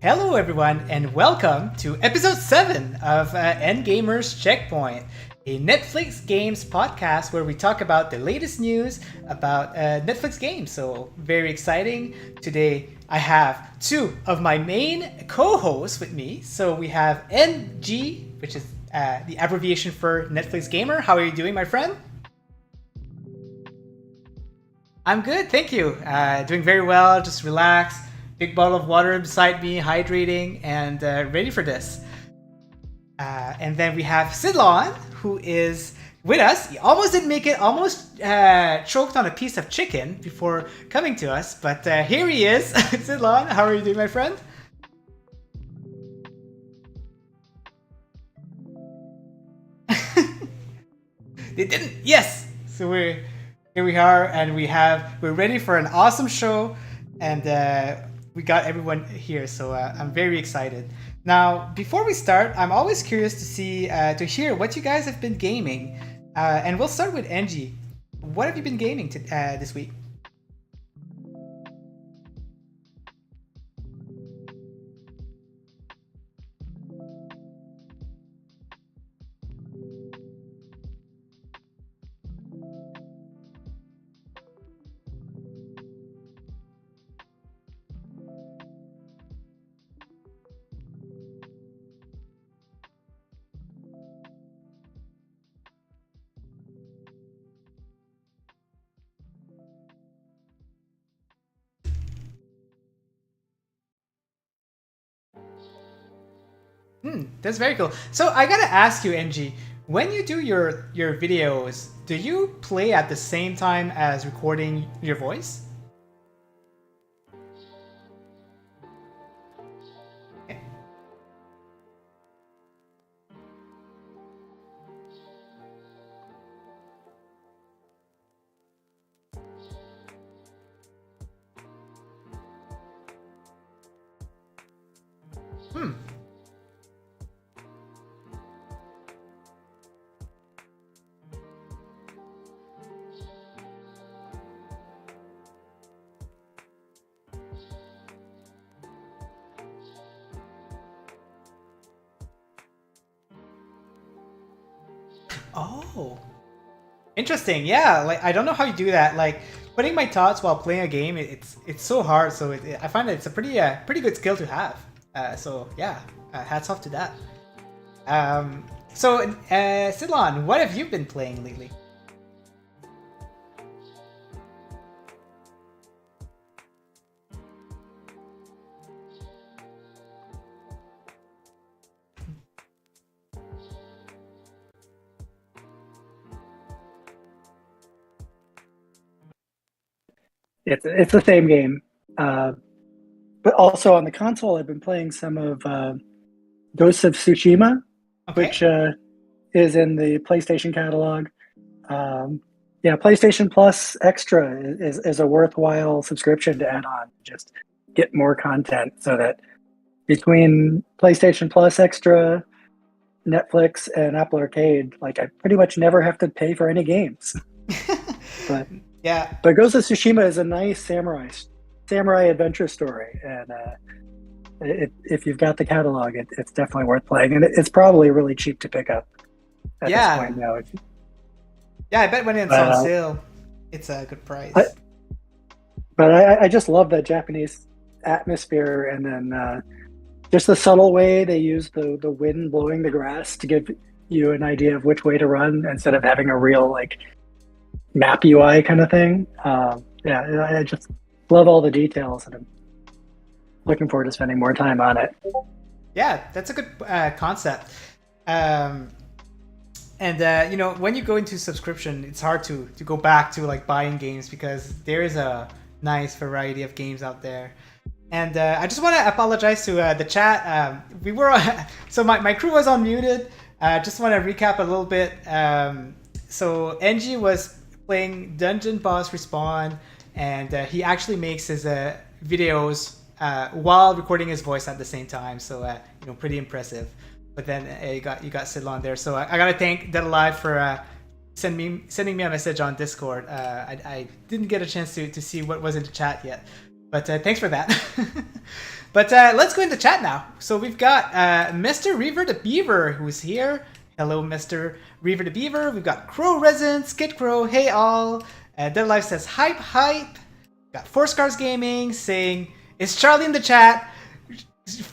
Hello, everyone, and welcome to episode 7 of NGamers Checkpoint, a Netflix games podcast where we talk about the latest news about Netflix games. So, very exciting. Today, I have two of my main co hosts with me. So, we have NG, which is the abbreviation for Netflix Gamer. How are you doing, my friend? I'm good, thank you. Doing very well, just relaxed. Big bottle of water beside me, hydrating, and ready for this. And then we have Sidlon, who is with us. He almost didn't make it, almost choked on a piece of chicken before coming to us, but here he is. Sidlon, how are you doing, my friend? They didn't. Yes. So here we are, and we're ready for an awesome show, and we got everyone here, so I'm very excited. Now, before we start, I'm always curious to hear what you guys have been gaming, and we'll start with Angie. What have you been gaming this week? That's very cool. So I gotta ask you, Angie, when you do your videos, do you play at the same time as recording your voice? Hmm. Oh, interesting. Yeah, like I don't know how you do that. Like putting my thoughts while playing a game, it's so hard. So I find that it's a pretty good skill to have. So yeah, hats off to that. So Sidlon, what have you been playing lately? It's the same game, but also on the console, I've been playing some of Ghosts of Tsushima, Okay. which is in the PlayStation catalog. Um, yeah, PlayStation Plus Extra is a worthwhile subscription to add on. Just get more content, so that between PlayStation Plus Extra, Netflix, and Apple Arcade, like I pretty much never have to pay for any games. But Yeah. but Ghost of Tsushima is a nice samurai adventure story, and if you've got the catalog, it's definitely worth playing, and it's probably really cheap to pick up at this Yeah. point now. Yeah, I bet when it's But on uh, sale, it's a good I, price. but I just love the Japanese atmosphere, and then just the subtle way they use the wind blowing the grass to give you an idea of which way to run instead of having a real like map UI kind of thing. Yeah, I just love all the details, and I'm looking forward to spending more time on it. Yeah, that's a good concept. Um, and when you go into subscription, it's hard to go back to like buying games because there is a nice variety of games out there. And I just want to apologize to the chat. We were so my crew was unmuted. Just want to recap a little bit. So NG was playing Dungeon Boss Respawn, and he actually makes his videos while recording his voice at the same time. So pretty impressive. But then you got Sidlon there. So I gotta thank Dead Alive for sending me a message on Discord. I didn't get a chance to see what was in the chat yet. But thanks for that. But let's go into chat now. So we've got Mr. Reaver the Beaver who's here. Hello, Mr. Reaver the Beaver. We've got Crow Resin, Skid Crow, hey all. Dead Life says hype, hype. Got Four Scars Gaming saying, is Charlie in the chat?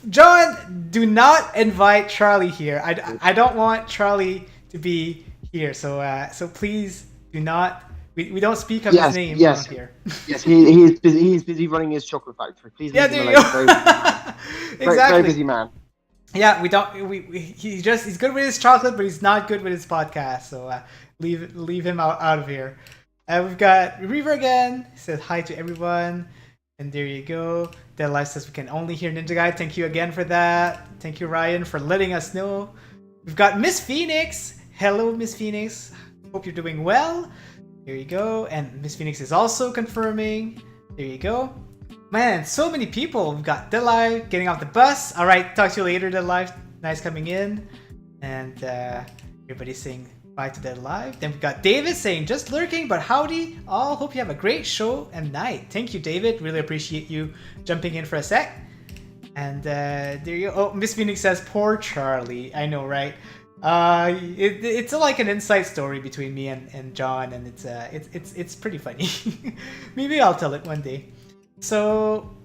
John, do not invite Charlie here. I don't want Charlie to be here. So please do not. We don't speak of his name around here. Yes, he's busy running his chocolate factory. Please leave him alone. Exactly. Very busy man. Yeah, we don't. He's good with his chocolate, but he's not good with his podcast. So leave him out of here. We've got Reaver again. He says hi to everyone, and there you go. Dead Life says we can only hear Ninja Guy. Thank you again for that. Thank you, Ryan, for letting us know. We've got Miss Phoenix. Hello, Miss Phoenix. Hope you're doing well. There you go. And Miss Phoenix is also confirming. There you go. Man, so many people. We've got Dead Life getting off the bus. All right, talk to you later, Dead Life. Nice coming in. And everybody's saying bye to Dead Life. Then we've got David saying, just lurking, but howdy. All hope you have a great show and night. Thank you, David. Really appreciate you jumping in for a sec. And there you go. Oh, Miss Phoenix says, poor Charlie. I know, right? It's like an inside story between me and John, and it's pretty funny. Maybe I'll tell it one day. So,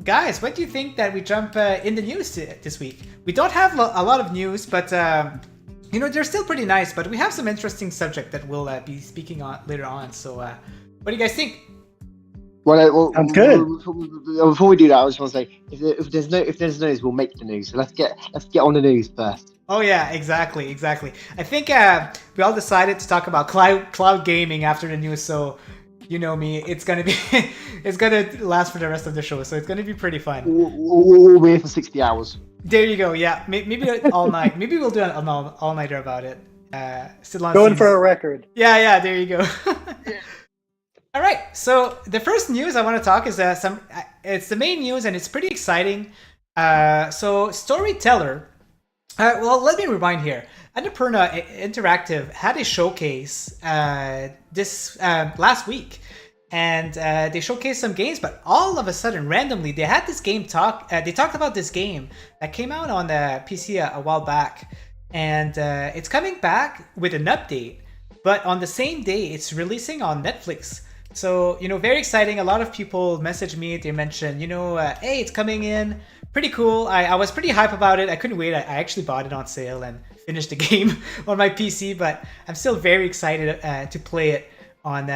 guys, what do you think that we jump in the news this week? We don't have a lot of news, but they're still pretty nice. But we have some interesting subject that we'll be speaking on later on. So, what do you guys think? Well, sounds good. Before we do that, I just want to say, if there's news, we'll make the news. So let's get on the news first. Oh yeah, exactly. I think we all decided to talk about cloud gaming after the news. So, you know me, it's gonna last for the rest of the show. So it's gonna be pretty fun. We'll be here for 60 hours. There you go. Yeah, maybe all night. Maybe we'll do an all-nighter about it. Sidlon Going for a record. Yeah. There you go. All right. So the first news I want to talk is it's the main news and it's pretty exciting. So Storyteller. Well, let me rewind here. Annapurna Interactive had a showcase this last week, and they showcased some games. But all of a sudden, randomly, they had this game they talked about this game that came out on the PC a while back, and it's coming back with an update. But on the same day, it's releasing on Netflix. So very exciting. A lot of people messaged me. They mentioned, hey, it's coming in. Pretty cool. I was pretty hype about it. I couldn't wait. I actually bought it on sale and finished the game on my PC, but I'm still very excited to play it on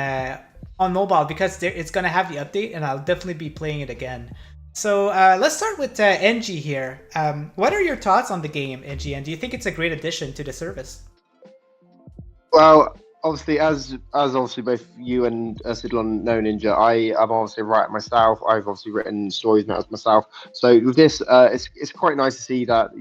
mobile because it's going to have the update and I'll definitely be playing it again. So let's start with NG here. What are your thoughts on the game, NG, and do you think it's a great addition to the service? Well, obviously, as obviously both you and Sidlon know Ninja, I'm obviously writing myself. I've obviously written stories myself. So with this, it's quite nice to see that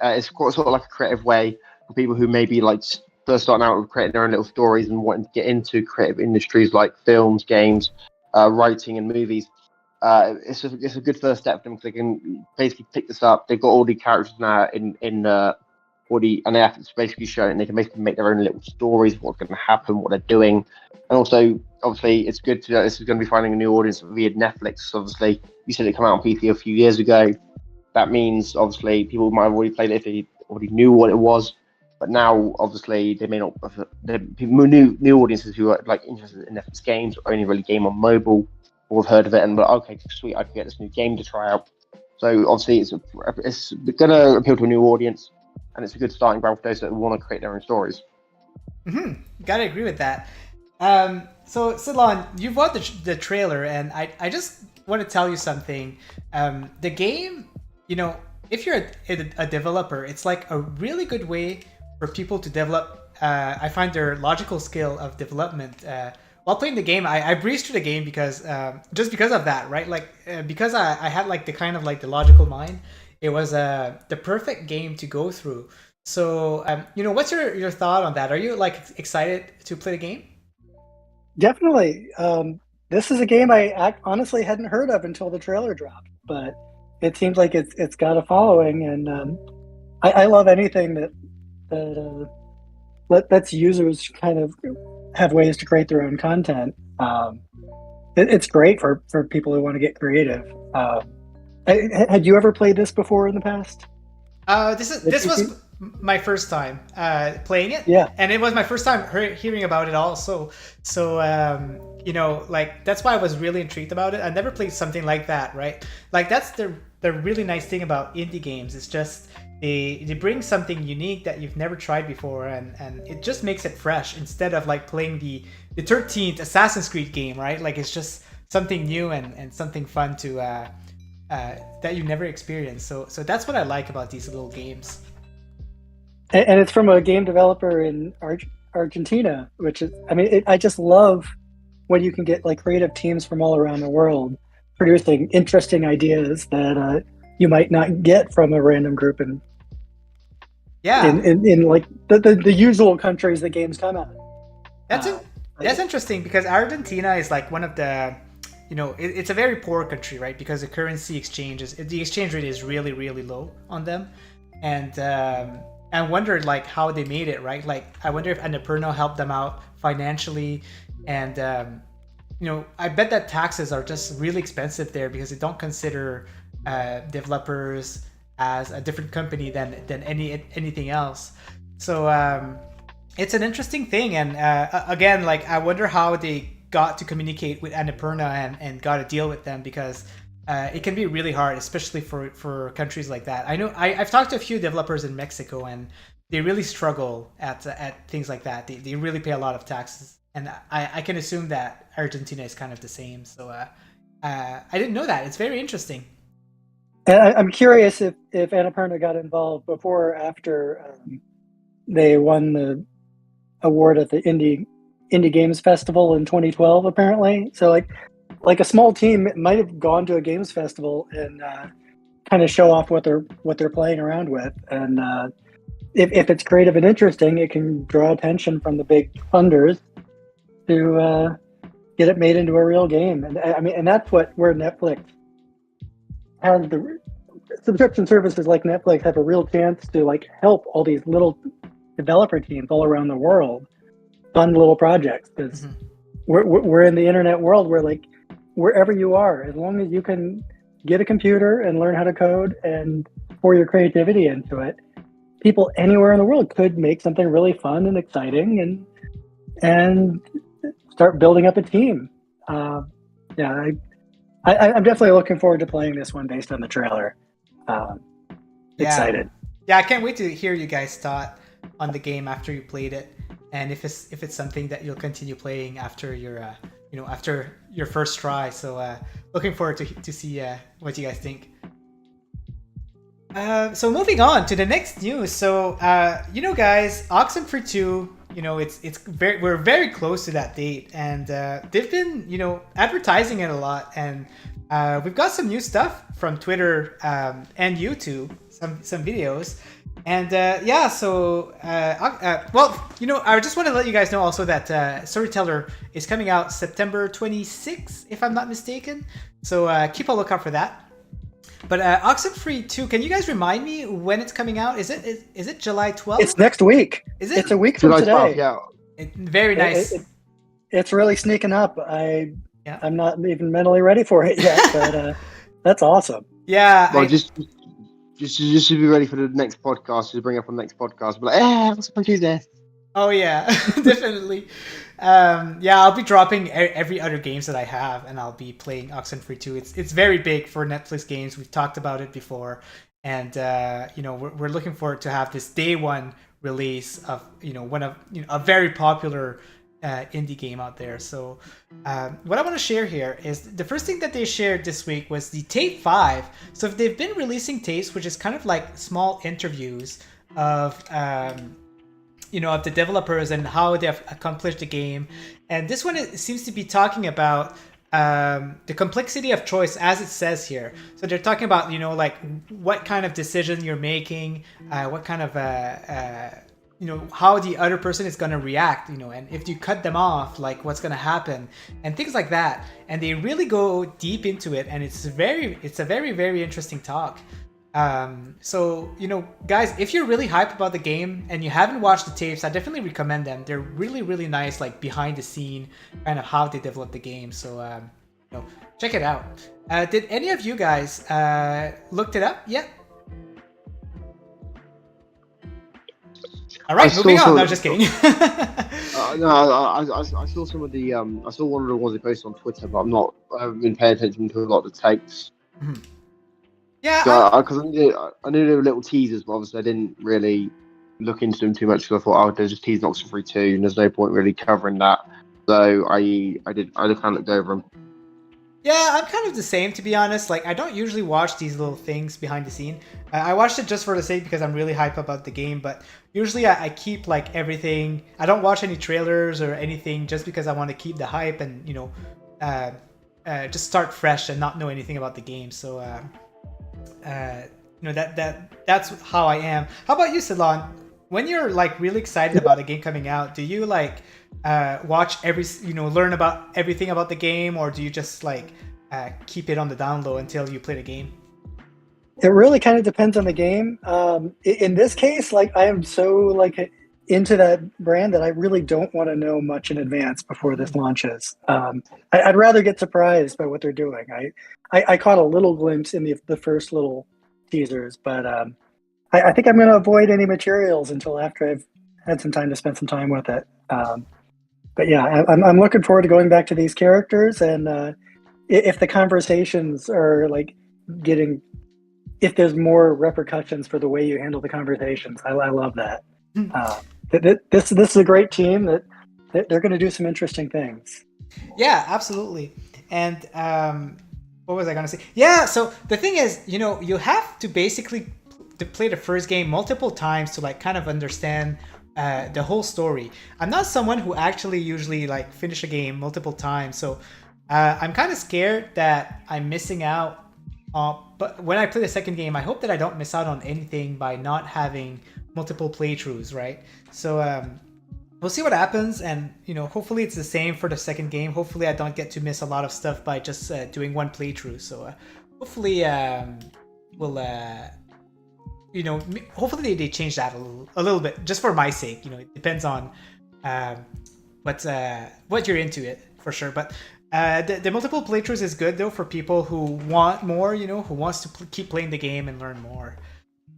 it's quite sort of like a creative way for people who maybe like first starting out with creating their own little stories and wanting to get into creative industries like films, games, writing, and movies. It's a good first step for them because they can basically pick this up. They've got all the characters now in and they have to basically show it, and they can basically make their own little stories of what's going to happen, what they're doing, and also obviously it's good to know this is going to be finding a new audience via Netflix. Obviously, you said it came out on PC a few years ago. That means obviously people might have already played it if they already knew what it was, but now obviously they may not. New audiences who are like interested in Netflix games or only really game on mobile or have heard of it and like, okay, sweet, I can get this new game to try out. So obviously it's going to appeal to a new audience. And it's a good starting ground for those that want to create their own stories. Gotta agree with that. So Sidlon, you've watched the trailer, and I just want to tell you something. The game, if you're a developer, it's like a really good way for people to develop. I find their logical skill of development. While playing the game, I breezed through the game because just because of that, right? Like because I had like the kind of like the logical mind. It was the perfect game to go through. So, what's your thought on that? Are you like excited to play the game? Definitely. This is a game I honestly hadn't heard of until the trailer dropped, but it seems like it's got a following, and I love anything that lets users kind of have ways to create their own content. it's great for people who want to get creative. Had you ever played this before in the past? This was my first time playing it, Yeah. and it was my first time hearing about it also. So like that's why I was really intrigued about it. I never played something like that, right? Like that's the really nice thing about indie games. It's just they bring something unique that you've never tried before, and it just makes it fresh instead of like playing the 13th Assassin's Creed game, right? Like it's just something new and something fun to that you never experienced. So that's what I like about these little games. And it's from a game developer in Argentina, which is, I mean, I just love when you can get like creative teams from all around the world producing interesting ideas that you might not get from a random group in like the usual countries that games come out. That's interesting because Argentina is like one of the, it's a very poor country, right? Because the currency the exchange rate is really, really low on them. And I wondered like how they made it, right? Like I wonder if Annapurna helped them out financially. And, I bet that taxes are just really expensive there because they don't consider developers as a different company than anything else. So it's an interesting thing. And again, like I wonder how they got to communicate with Annapurna and got to deal with them because it can be really hard, especially for countries like that. I know I've talked to a few developers in Mexico and they really struggle at things like that. They really pay a lot of taxes. And I can assume that Argentina is kind of the same. So I didn't know that. It's very interesting. And I'm curious if Annapurna got involved before or after they won the award at the Indie Games Festival in 2012, apparently. So like a small team might have gone to a games festival and kind of show off what they're playing around with. And if it's creative and interesting, it can draw attention from the big funders to get it made into a real game. And I mean, and that's where Netflix has the subscription services like Netflix have a real chance to like help all these little developer teams all around the world fund little projects because we're in the internet world where like wherever you are, as long as you can get a computer and learn how to code and pour your creativity into it, people anywhere in the world could make something really fun and exciting and start building up a team. Yeah, I'm definitely looking forward to playing this one based on the trailer. Excited. Yeah, I can't wait to hear you guys' thought on the game after you played it, and if it's something that you'll continue playing after your after your first try. So looking forward to see what you guys think. So moving on to the next news. So guys, Oxenfree 2. We're very close to that date, and they've been advertising it a lot, and we've got some new stuff from Twitter and YouTube, some videos, and so I just want to let you guys know also that Storyteller is coming out September 26th, if I'm not mistaken. So keep a lookout for that. But Oxenfree 2, can you guys remind me when it's coming out? Is it July 12th? It's next week. Is it? It's a week from July today. 12th, yeah. Very nice. It's really sneaking up. I'm not even mentally ready for it yet, but that's awesome. Yeah. Well, just to be ready for the next podcast. Just bring up on the next podcast. Be like, what's my Tuesday? Oh yeah, definitely. I'll be dropping every other games that I have, and I'll be playing Oxenfree 2. It's very big for Netflix games. We've talked about it before, and we're looking forward to have this day one release of one of a very popular indie game out there. So what I want to share here is the first thing that they shared this week was the Tape 5. So if they've been releasing tapes, which is kind of like small interviews of of the developers and how they've accomplished the game. And this one seems to be talking about the complexity of choice, as it says here. So they're talking about, like what kind of decision you're making, what kind of, how the other person is going to react, and if you cut them off, like what's going to happen and things like that. And they really go deep into it. And it's a very, very interesting talk. So guys, if you're really hyped about the game and you haven't watched the tapes, I definitely recommend them. They're really, really nice, like behind the scene kind of how they develop the game. So check it out. Did any of you guys looked it up yet? All right, moving on. No, just kidding. No, I saw some of the I saw one of the ones they posted on Twitter, but I haven't been paying attention to a lot of the takes. Mhm. Yeah, Because I knew there were little teasers, but obviously I didn't really look into them too much. Because I thought, oh, they're just teasing Oxenfree 2, and there's no point really covering that. So I kind of looked over them. yeah, I'm kind of the same, to be honest. Like, I don't usually watch these little things behind the scene. I watched it just for the sake because I'm really hyped about the game, but usually I keep like everything. I don't watch any trailers or anything just because I want to keep the hype and just start fresh and not know anything about the game. So that's how I am. How about you, Sidlon? When you're like really excited about a game coming out, do you like watch learn about everything about the game, or do you just like keep it on the down low until you play the game? It really kind of depends on the game. In this case, like I am so like into that brand that I really don't want to know much in advance before this launches. I'd rather get surprised by what they're doing. I caught a little glimpse in the first little teasers, but I think I'm going to avoid any materials until after I've had some time to spend some time with it. But yeah, I'm looking forward to going back to these characters, and if the conversations are like if there's more repercussions for the way you handle the conversations, I love that. This is a great team that they're going to do some interesting things. Yeah, absolutely. And what was I going to say? Yeah, so the thing is, you have to basically to play the first game multiple times to like kind of understand the whole story. I'm not someone who actually usually like finish a game multiple times, so I'm kind of scared that I'm missing out. But when I play the second game, I hope that I don't miss out on anything by not having multiple playthroughs, right? So we'll see what happens, and hopefully it's the same for the second game. Hopefully I don't get to miss a lot of stuff by just doing one playthrough. So hopefully we'll hopefully they change that a little bit, just for my sake. It depends on what you're into it for sure, but. The multiple playthroughs is good though for people who want more, who wants to keep playing the game and learn more.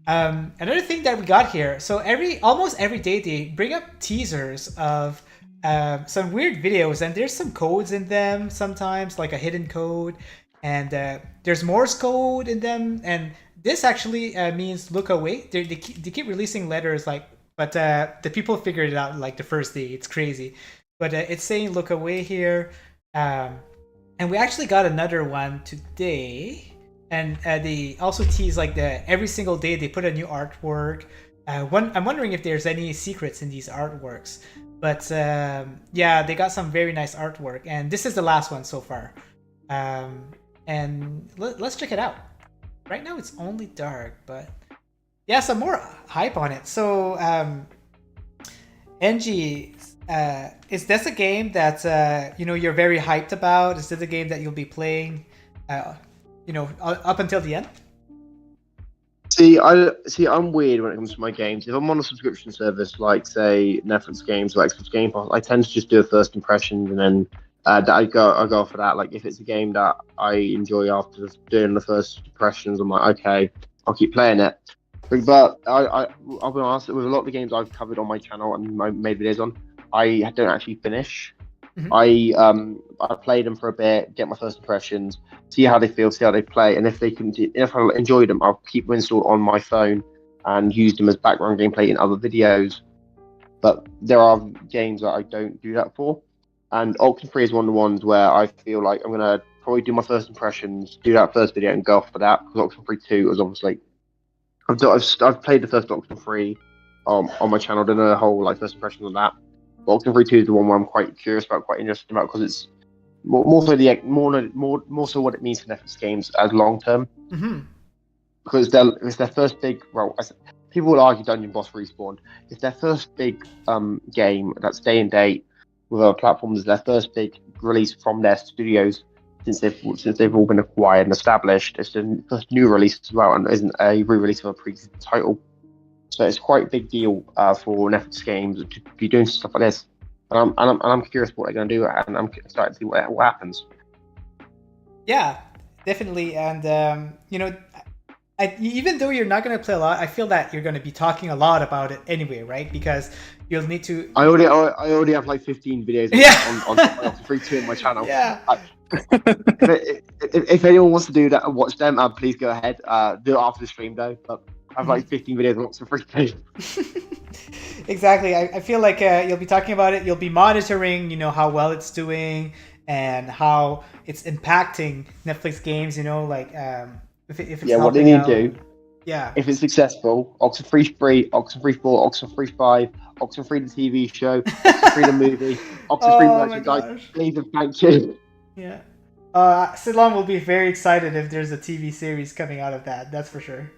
Another thing that we got here, so almost every day they bring up teasers of some weird videos, and there's some codes in them sometimes, like a hidden code, and there's Morse code in them, and this actually means look away. They keep releasing letters but the people figured it out like the first day. It's crazy, but it's saying look away here. And we actually got another one today, and they also tease like every single day they put a new artwork. I'm wondering if there's any secrets in these artworks, but yeah, they got some very nice artwork, and this is the last one so far. And let's check it out. Right now it's only dark, but yeah, some more hype on it. So NG, is this a game that you're very hyped about? Is this a game that you'll be playing up until the end? I'm weird when it comes to my games. If I'm on a subscription service like say Netflix games or Xbox Game Pass, I tend to just do a first impressions, and then I go for that. Like if it's a game that I enjoy after doing the first impressions, I'm like, okay, I'll keep playing it. But I'll be honest, with a lot of the games I've covered on my channel and made videos on, I don't actually finish. Mm-hmm. I play them for a bit, get my first impressions, see how they feel, see how they play, and if I enjoy them, I'll keep them installed on my phone and use them as background gameplay in other videos. But there are games that I don't do that for, and Oxenfree is one of the ones where I feel like I'm gonna probably do my first impressions, do that first video, and go off for that, because Oxenfree 2 is obviously I've played the first Oxenfree on my channel, done a whole like first impressions on that. Oxenfree 2 is the one where I'm quite curious about, quite interested about, because it's more so what it means for Netflix games as long term. Mm-hmm. Because it's their first big. Well, people will argue Dungeon Boss Respawn. It's their first big game that's day and date with other platforms. It's their first big release from their studios since they've all been acquired and established. It's the first new release as well, and isn't a re-release of a previous title. So it's quite a big deal for Netflix games to be doing stuff like this. And I'm curious what they're going to do, and I'm excited to see what happens. Yeah, definitely. And even though you're not going to play a lot, I feel that you're going to be talking a lot about it anyway, right? Because you'll need to. I already have like 15 videos Yeah. on Oxenfree 2 on my channel. Yeah. If anyone wants to do that and watch them, please go ahead. Do it after the stream though. But I have like 15 videos on Oxenfree 2. Exactly. I feel like you'll be talking about it. You'll be monitoring, how well it's doing and how it's impacting Netflix games. Like if it's Yeah, what they helping need out. to do, Yeah. if it's successful, Oxenfree 3, Oxenfree 4, Oxenfree 5, Oxenfree the TV show, Oxenfree the movie, Oxenfree Oh my merchandise, gosh. please and thank you. Yeah. Sidlon will be very excited if there's a TV series coming out of that. That's for sure.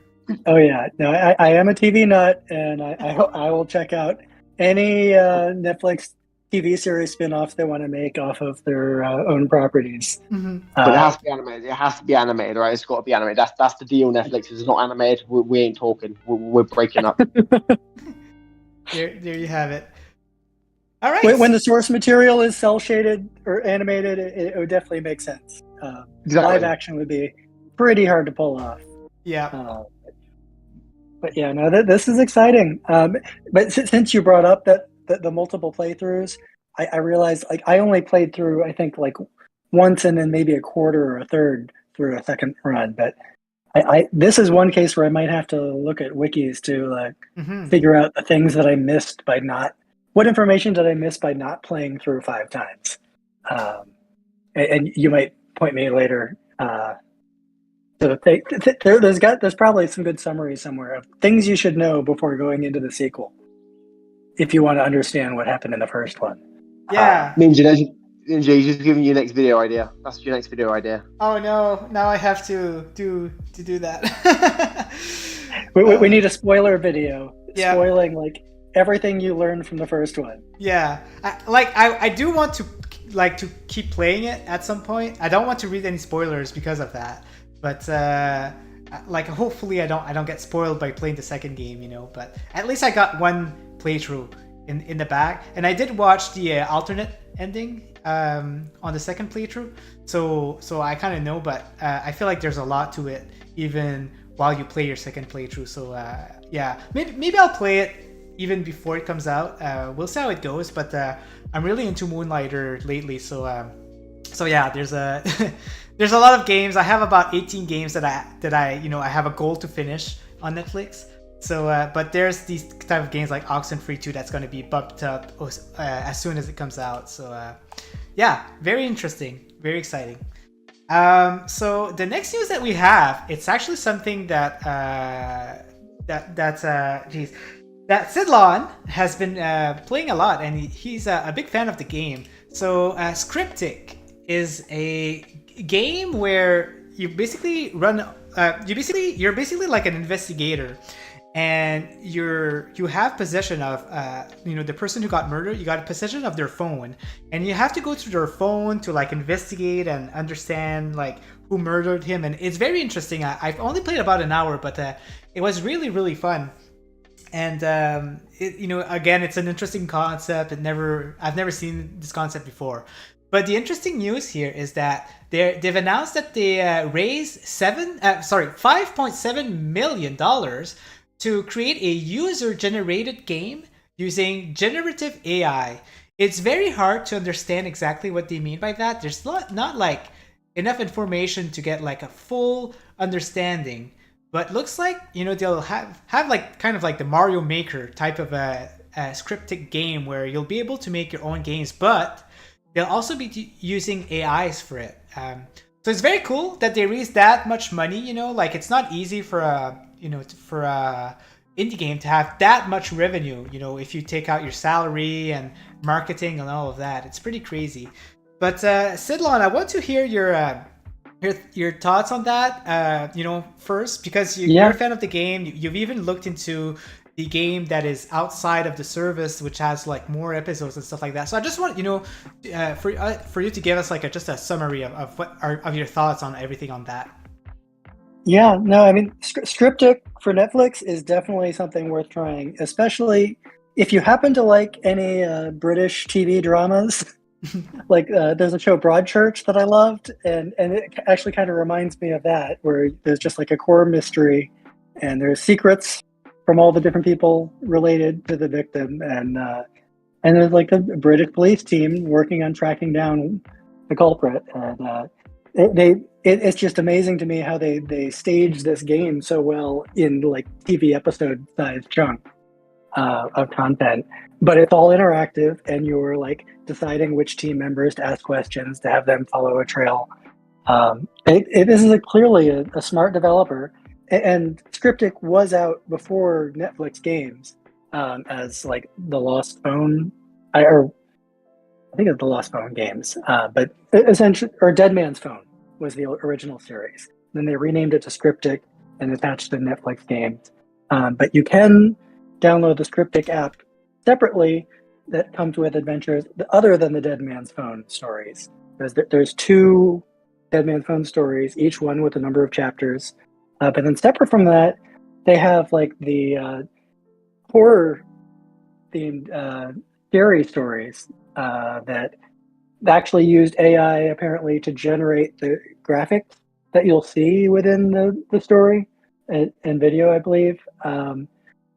Oh yeah, no, I am a TV nut, and I will check out any Netflix TV series spin-offs they want to make off of their own properties. But it has to be animated. It has to be animated, right? It's got to be animated. That's the deal. Netflix is not animated. We ain't talking. We're breaking up. There you have it. All right. When the source material is cell shaded or animated, it would definitely make sense. Exactly. Live action would be pretty hard to pull off. Yeah. But yeah, no, this is exciting. But since you brought up that the multiple playthroughs, I realized like I only played through I think like once and then maybe a quarter or a third through a second run. But this is one case where I might have to look at wikis to like figure out the things that I missed by not. What information did I miss by not playing through 5 times? And you might point me later. So there's probably some good summary somewhere of things you should know before going into the sequel, if you want to understand what happened in the first one. Yeah. Ninja, just giving you next video idea. That's your next video idea. Oh no! Now I have to do that. We need a spoiler video spoiling Yeah. like everything you learned from the first one. Yeah, I do want to keep playing it at some point. I don't want to read any spoilers because of that. But hopefully I don't get spoiled by playing the second game, But at least I got one playthrough in the back, and I did watch the alternate ending on the second playthrough. So I kind of know, but I feel like there's a lot to it even while you play your second playthrough. So yeah, maybe I'll play it even before it comes out. We'll see how it goes, but I'm really into Moonlighter lately, so yeah, there's a there's a lot of games. I have about 18 games that I have a goal to finish on Netflix. So but there's these type of games like Oxenfree 2 that's going to be bumped up as soon as it comes out. So yeah, very interesting, very exciting. So the next news that we have, it's actually something that Sidlon has been playing a lot, and he's a big fan of the game. So Scriptic is a game where you basically run. You're basically like an investigator, and you have possession of the person who got murdered. You got possession of their phone, and you have to go through their phone to like investigate and understand like who murdered him. And it's very interesting. I've only played about an hour, but it was really, really fun. And again, it's an interesting concept. I've never seen this concept before. But the interesting news here is that they've announced that they raised $5.7 million to create a user-generated game using generative AI. It's very hard to understand exactly what they mean by that. There's not like enough information to get like a full understanding. But looks like they'll have like kind of like the Mario Maker type of a scripted game where you'll be able to make your own games, but they'll also be using AIs for it. So it's very cool that they raised that much money. Like it's not easy for a indie game to have that much revenue. If you take out your salary and marketing and all of that, it's pretty crazy. But Sidlon, I want to hear your thoughts on that, first, because you're a fan of the game. You've even looked into the game that is outside of the service, which has like more episodes and stuff like that. So I just want for you to give us like just a summary of what of your thoughts on everything on that. Yeah, no, I mean, Scriptic for Netflix is definitely something worth trying, especially if you happen to like any British TV dramas. Like there's a show Broadchurch that I loved, and it actually kind of reminds me of that, where there's just like a core mystery, and there's secrets from all the different people related to the victim, and there's like a British police team working on tracking down the culprit, and it's just amazing to me how they stage this game so well in like TV episode size chunk of content, but it's all interactive, and you're like deciding which team members to ask questions to have them follow a trail. This is clearly a smart developer, and Scriptic was out before Netflix games as like the Lost Phone, or I think it's the Lost Phone games, but essentially, or Dead Man's Phone was the original series. Then they renamed it to Scriptic and attached the Netflix games. But you can download the Scriptic app separately that comes with adventures other than the Dead Man's Phone stories. There's 2 Dead Man's Phone stories, each one with a number of chapters. But then separate from that, they have like the horror themed scary stories that actually used AI apparently to generate the graphics that you'll see within the story and video, I believe.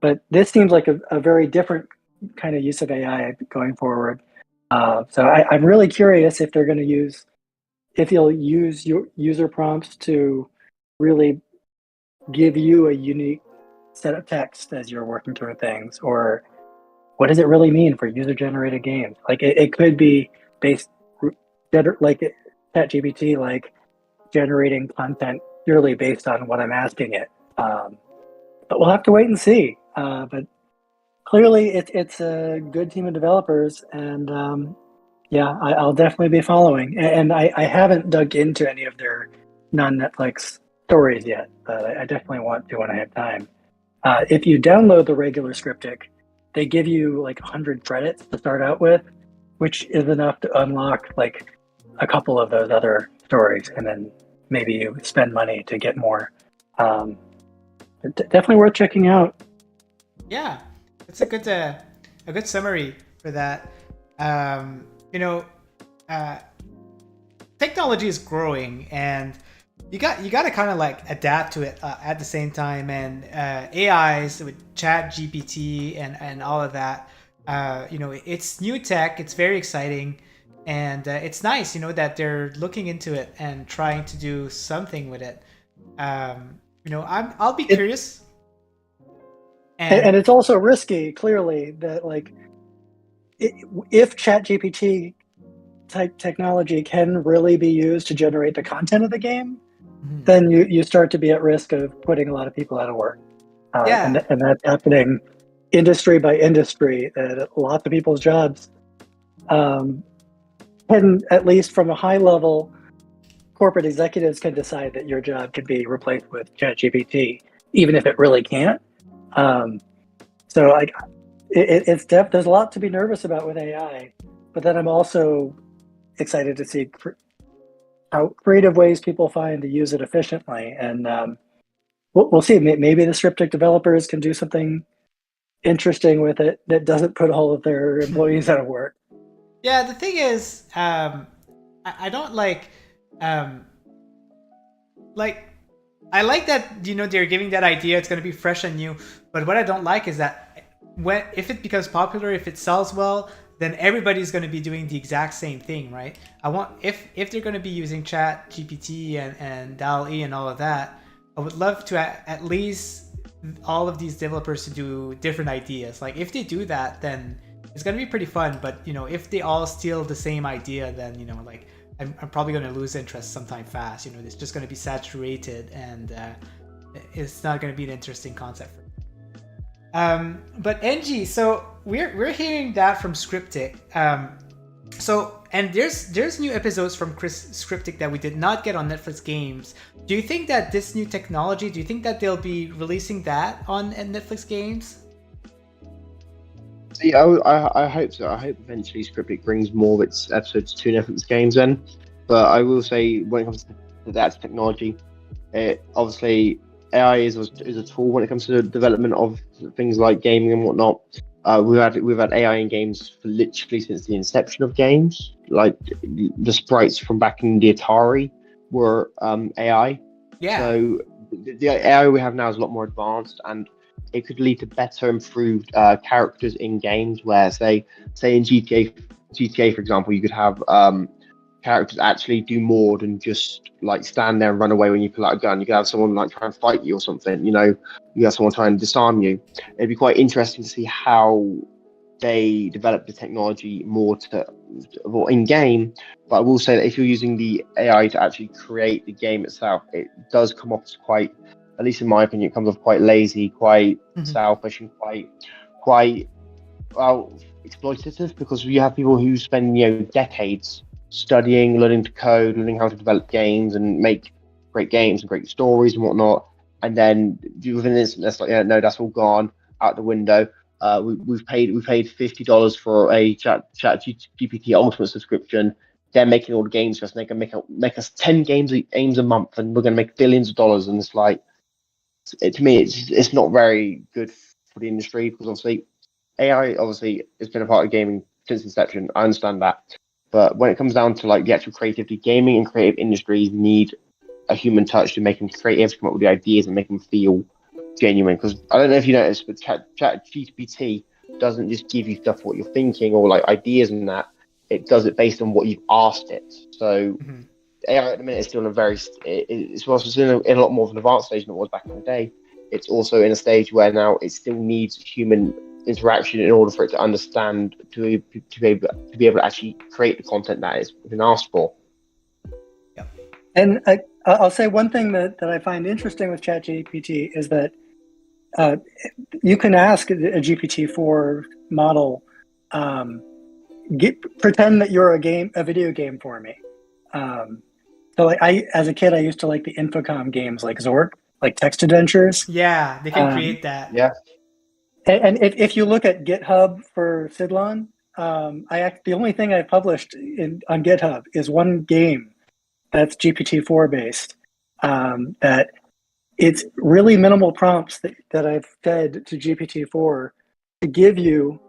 But this seems like a very different kind of use of AI going forward. So I'm really curious if they're going to if you'll use your user prompts to really give you a unique set of text as you're working through things, or what does it really mean for user-generated games? Like it could be based like ChatGPT, like generating content purely based on what I'm asking it. But we'll have to wait and see. But clearly, it's a good team of developers, and I'll definitely be following. And I haven't dug into any of their non-Netflix stories yet, but I definitely want to when I have time. If you download the regular Scriptic, they give you like 100 credits to start out with, which is enough to unlock like a couple of those other stories, and then maybe you spend money to get more. Definitely worth checking out. Yeah, it's a good summary for that. Technology is growing, and you got to kind of like adapt to it at the same time. And AIs with Chat GPT and all of that, it's new tech. It's very exciting, and it's nice, that they're looking into it and trying to do something with it. I'll be curious. And it's also risky, clearly, that like if ChatGPT type technology can really be used to generate the content of the game, then you start to be at risk of putting a lot of people out of work. And that's happening industry by industry. Lots of people's jobs can, at least from a high level, corporate executives can decide that your job can be replaced with ChatGPT, even if it really can't. So like there's a lot to be nervous about with AI, but then I'm also excited to see how creative ways people find to use it efficiently. And we'll see. Maybe the Scriptic developers can do something interesting with it that doesn't put all of their employees out of work. Yeah, the thing is, I don't like I like that they're giving that idea it's going to be fresh and new, but what I don't like is that if it becomes popular, if it sells well, then everybody's going to be doing the exact same thing, right? I want if they're going to be using Chat GPT and DALL-E and all of that, I would love to at least all of these developers to do different ideas. Like if they do that, then it's going to be pretty fun. But if they all steal the same idea, then I'm probably going to lose interest sometime fast. It's just going to be saturated, and it's not going to be an interesting concept for me. But NG, so we're hearing that from Scriptic. And there's new episodes from Scriptic that we did not get on Netflix games. Do you think that this new technology, do you think that they'll be releasing that on Netflix games? See, I hope so. I hope eventually Scriptic brings more of its episodes to Netflix games then. But I will say, when it comes to that technology, obviously AI is a tool when it comes to the development of things like gaming and whatnot. we've had AI in games for literally since the inception of games. Like the sprites from back in the Atari were AI. Yeah. So the AI we have now is a lot more advanced, and it could lead to better improved characters in games. Where say in GTA for example, you could have characters actually do more than just like stand there and run away when you pull out a gun. You could have someone like try and fight you or something. You have someone try and disarm you. It'd be quite interesting to see how they develop the technology more in game. But I will say that if you're using the AI to actually create the game itself, it does come off as quite, at least in my opinion, it comes off quite lazy, quite selfish, and quite well exploitative, because you have people who spend decades studying, learning to code, learning how to develop games and make great games and great stories and whatnot, and then within an instant, that's like, no, that's all gone out the window. We've paid $50 for a chat GPT Ultimate subscription. They're making all the games for us. And they can make us 10 games a month, and we're going to make billions of dollars. And it's like, to me, it's not very good for the industry, because obviously AI obviously has been a part of gaming since inception. I understand that, but when it comes down to like the actual creativity, gaming and creative industries need a human touch to make them creative, to come up with the ideas and make them feel genuine. Because I don't know if you noticed, but Chat GPT doesn't just give you stuff what you're thinking or like ideas and that. It does it based on what you've asked it. So AI at the minute is still in a very, it's still in a lot more of an advanced stage than it was back in the day. It's also in a stage where now it still needs human interaction in order for it to understand, to be able to actually create the content that is been asked for. Yeah. And I'll say one thing that I find interesting with ChatGPT is that you can ask a GPT-4 model, pretend that you're a video game for me. So like as a kid, I used to like the Infocom games like Zork, like text adventures. Yeah, they can create that. Yeah. And if you look at GitHub for Sidlon, the only thing I published on GitHub is one game that's GPT-4 based. That it's really minimal prompts that I've fed to GPT-4 to give you,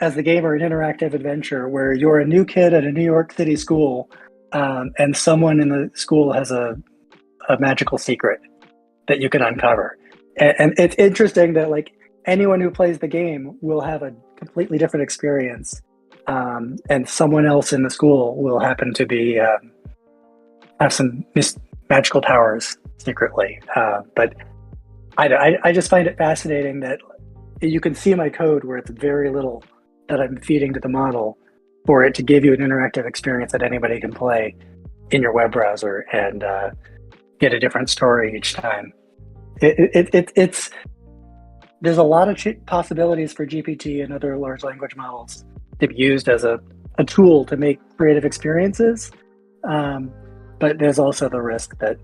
as the gamer, an interactive adventure where you're a new kid at a New York City school, and someone in the school has a magical secret that you can uncover. And it's interesting that like anyone who plays the game will have a completely different experience, and someone else in the school will happen to be have some magical powers secretly. But I just find it fascinating that you can see my code where it's very little that I'm feeding to the model for it to give you an interactive experience that anybody can play in your web browser and get a different story each time. It's there's a lot of possibilities for GPT and other large language models to be used as a tool to make creative experiences. But there's also the risk that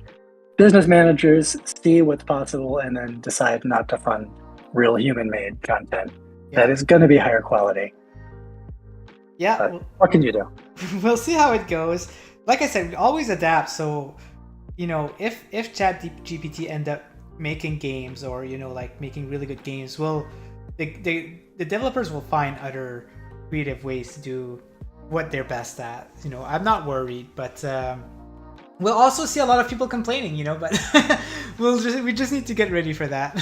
business managers see what's possible and then decide not to fund real human-made content that is going to be higher quality. Yeah. But what can you do? We'll see how it goes. Like I said, we always adapt. So, if ChatGPT end up making games or, like making really good games, the developers will find other creative ways to do what they're best at. I'm not worried, but we'll also see a lot of people complaining, but we just need to get ready for that.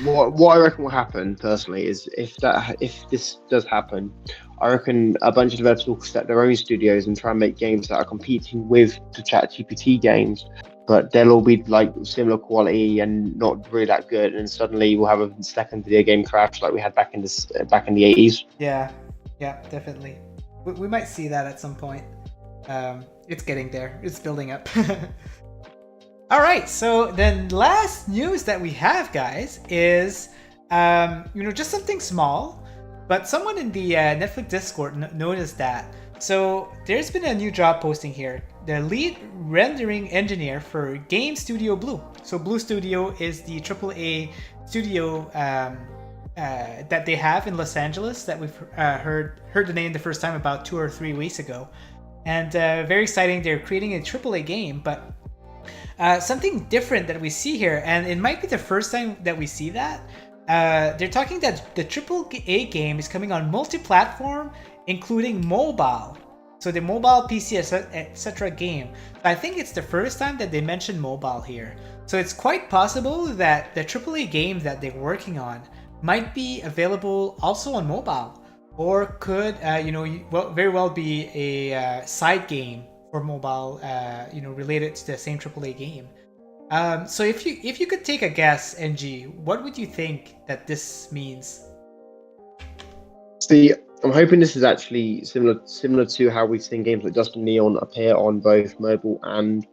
What I reckon will happen personally is if this does happen, I reckon a bunch of developers will set their own studios and try and make games that are competing with the ChatGPT games, but they'll all be like similar quality and not really that good. And suddenly we'll have a second video game crash like we had back in the 80s. Yeah, definitely. We might see that at some point. It's getting there. It's building up. All right, so the last news that we have, guys, is just something small, but someone in the Netflix Discord noticed that. So there's been a new job posting here. The lead rendering engineer for Game Studio Blue. So Blue Studio is the AAA studio that they have in Los Angeles that we've heard the name the first time about 2 or 3 weeks ago. And very exciting. They're creating a AAA game, but something different that we see here, and it might be the first time that we see that, They're talking that the AAA game is coming on multi-platform, including mobile. So the mobile PC, etc. game. I think it's the first time that they mentioned mobile here. So it's quite possible that the AAA game that they're working on might be available also on mobile, or could very well be a side game for mobile, related to the same AAA game. So if you could take a guess, NG, what would you think that this means? See, I'm hoping this is actually similar to how we've seen games like Dust and Neon appear on both mobile and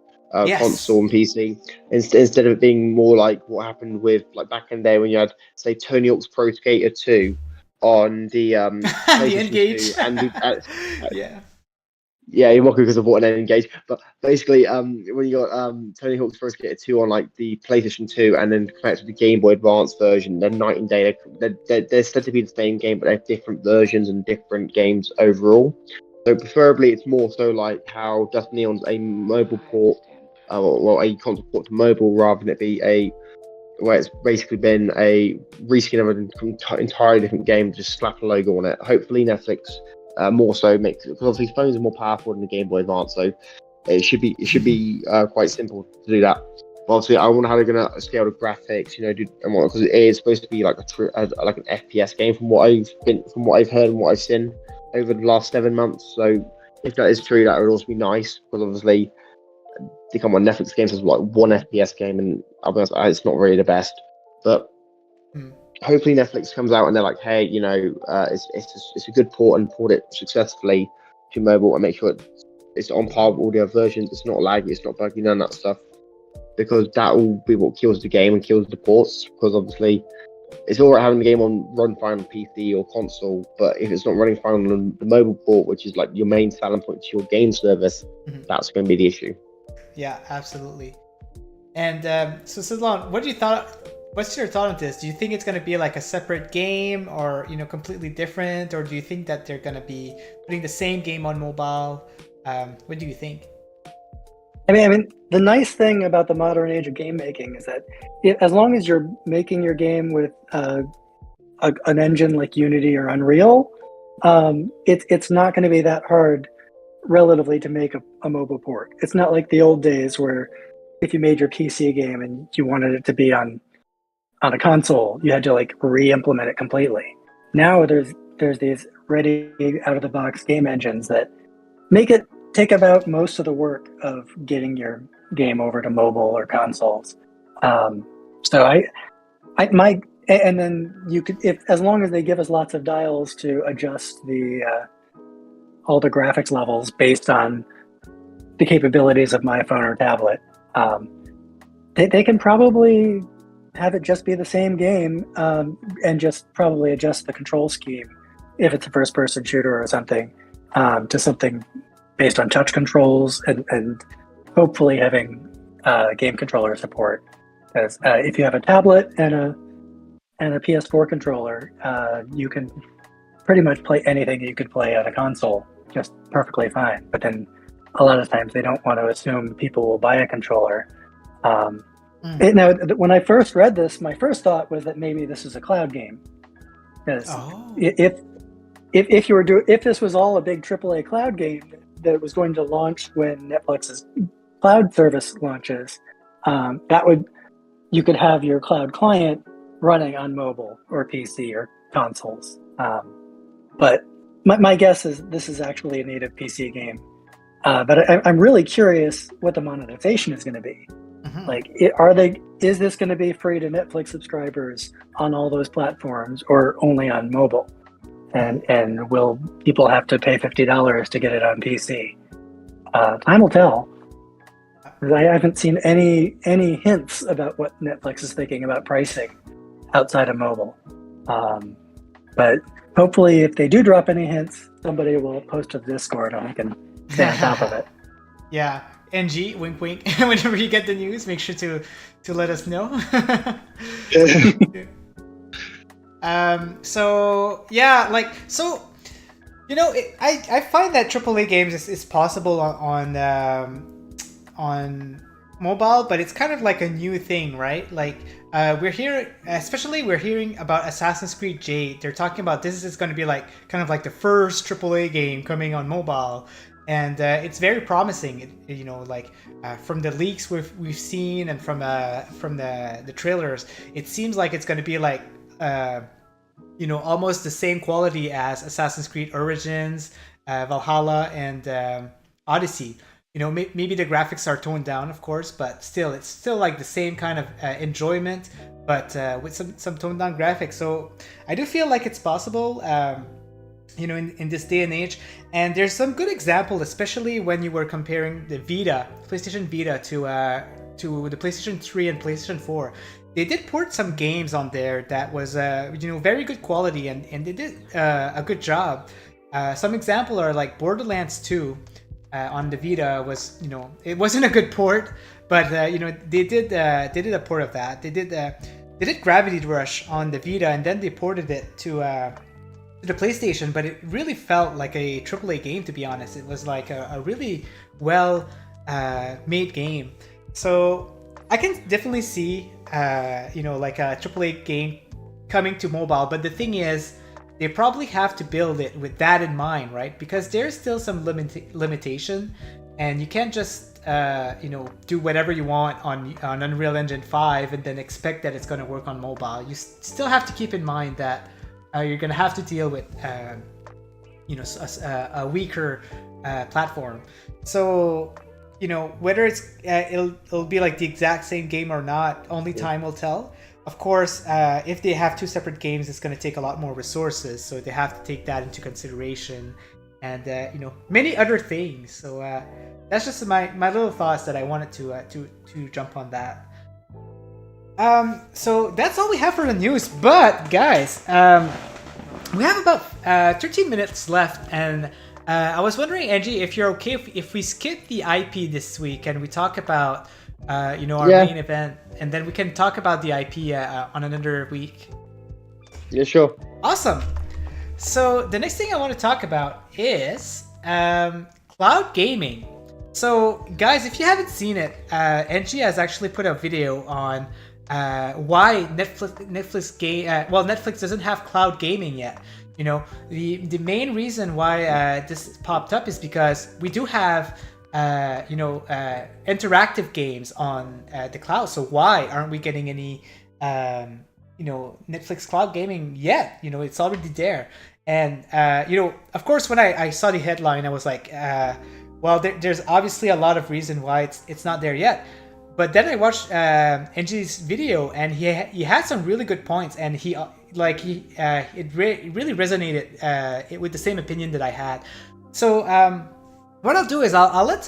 Yes. console and PC. Instead of it being more like what happened with like back in the day when you had, say, Tony Hawk's Pro Skater 2 on the The PlayStation 2 Engage. and the Yeah. yeah, you're welcome because of what an engage. But basically, when you got Tony Hawk's Pro Skater 2 on like the PlayStation 2 and then compared to the Game Boy Advance version, they're night and day. They're said to be the same game, but they're different versions and different games overall. So preferably, it's more so like how Dust Neon's a mobile port, well, a console port to mobile, rather than it be a where it's basically been a reskin of an entirely different game, just slap a logo on it. Hopefully, Netflix more so makes it, because obviously phones are more powerful than the Game Boy Advance, so it should be quite simple to do that. But obviously, I wonder how they're gonna scale the graphics, because it is supposed to be like like an FPS game from what I've heard and what I've seen over the last 7 months. So if that is true, that would also be nice, because obviously they come on Netflix games as like one FPS game, and I'll be honest, it's not really the best. But hopefully Netflix comes out and they're like, hey, it's a good port and port it successfully to mobile and make sure it's on par with all the other versions. It's not laggy, it's not buggy, none of that stuff. Because that will be what kills the game and kills the ports. Because obviously, it's all right having the game run fine on PC or console, but if it's not running fine on the mobile port, which is like your main selling point to your game service, that's going to be the issue. Yeah, absolutely. And so Sidlon, what's your thought on this? Do you think it's going to be like a separate game, or completely different, or do you think that they're going to be putting the same game on mobile? What do you think? I mean, the nice thing about the modern age of game making is that as long as you're making your game with an engine like Unity or Unreal, it's not going to be that hard relatively to make a mobile port. It's not like the old days where if you made your PC game and you wanted it to be on a console, you had to like re-implement it completely. Now there's these ready out of the box game engines that make it take about most of the work of getting your game over to mobile or consoles. And then you could, as long as they give us lots of dials to adjust all the graphics levels based on the capabilities of my phone or tablet, they can probably have it just be the same game, and just probably adjust the control scheme if it's a first-person shooter or something, to something based on touch controls, and hopefully having game controller support. Because if you have a tablet and a PS4 controller, you can pretty much play anything you could play on a console just perfectly fine. But then a lot of times they don't want to assume people will buy a controller. Now, when I first read this, my first thought was that maybe this is a cloud game. Because if this was all a big AAA cloud game that was going to launch when Netflix's cloud service launches, you could have your cloud client running on mobile or PC or consoles. But my guess is this is actually a native PC game. But I'm really curious what the monetization is going to be. Like, is this going to be free to Netflix subscribers on all those platforms, or only on mobile? And will people have to pay $50 to get it on PC? Time will tell. I haven't seen any hints about what Netflix is thinking about pricing outside of mobile. But hopefully, if they do drop any hints, somebody will post to the Discord and we can stay on top of it. Yeah. NG, wink wink. Whenever you get the news, make sure to let us know. So yeah, I find that AAA games is possible on mobile, but it's kind of like a new thing, right? Like we're here, especially we're hearing about Assassin's Creed Jade. They're talking about this is going to be like kind of like the first AAA game coming on mobile, and it's very promising. You know, like from the leaks we've seen and from the trailers, it seems like it's going to be like you know, almost the same quality as Assassin's Creed Origins, Valhalla, and Odyssey. You know, maybe the graphics are toned down, of course, but still, it's still like the same kind of enjoyment, but with some toned down graphics. So I do feel like it's possible, you know, in this day and age. And there's some good example, especially when you were comparing the Vita, PlayStation Vita, to the PlayStation 3 and PlayStation 4. They did port some games on there that was, you know, very good quality, and they did a good job. Some example are like Borderlands 2 on the Vita was, you know, it wasn't a good port, but you know, they did a port of that. They did Gravity Rush on the Vita, and then they ported it to the PlayStation, but it really felt like a AAA game, to be honest. It was like a really well made game. So I can definitely see, you know, like a AAA game coming to mobile, but the thing is, they probably have to build it with that in mind, right? Because there's still some limitation, and you can't just, you know, do whatever you want on Unreal Engine 5 and then expect that it's going to work on mobile. You still have to keep in mind that you're going to have to deal with, you know, a weaker platform. So, you know, whether it'll be like the exact same game or not, only time will tell. Of course, if they have two separate games, it's going to take a lot more resources, so they have to take that into consideration, and you know, many other things. So that's just my little thoughts that I wanted to jump on that. So that's all we have for the news. But guys, we have about 13 minutes left, and I was wondering, Angie, if you're okay if we skip the IP this week and we talk about you know, our main event, and then we can talk about the IP on another week. Yeah, sure. Awesome. So the next thing I want to talk about is cloud gaming. So guys, if you haven't seen it, NG has actually put a video on why Netflix doesn't have cloud gaming yet. You know, the main reason why this popped up is because we do have you know, interactive games on the cloud. So why aren't we getting any, you know, Netflix cloud gaming yet? You know, it's already there. And, you know, of course, when I saw the headline, I was like, well, there's obviously a lot of reason why it's not there yet. But then I watched NG's video, and he had some really good points, and it really resonated with the same opinion that I had. So, what I'll do is I'll let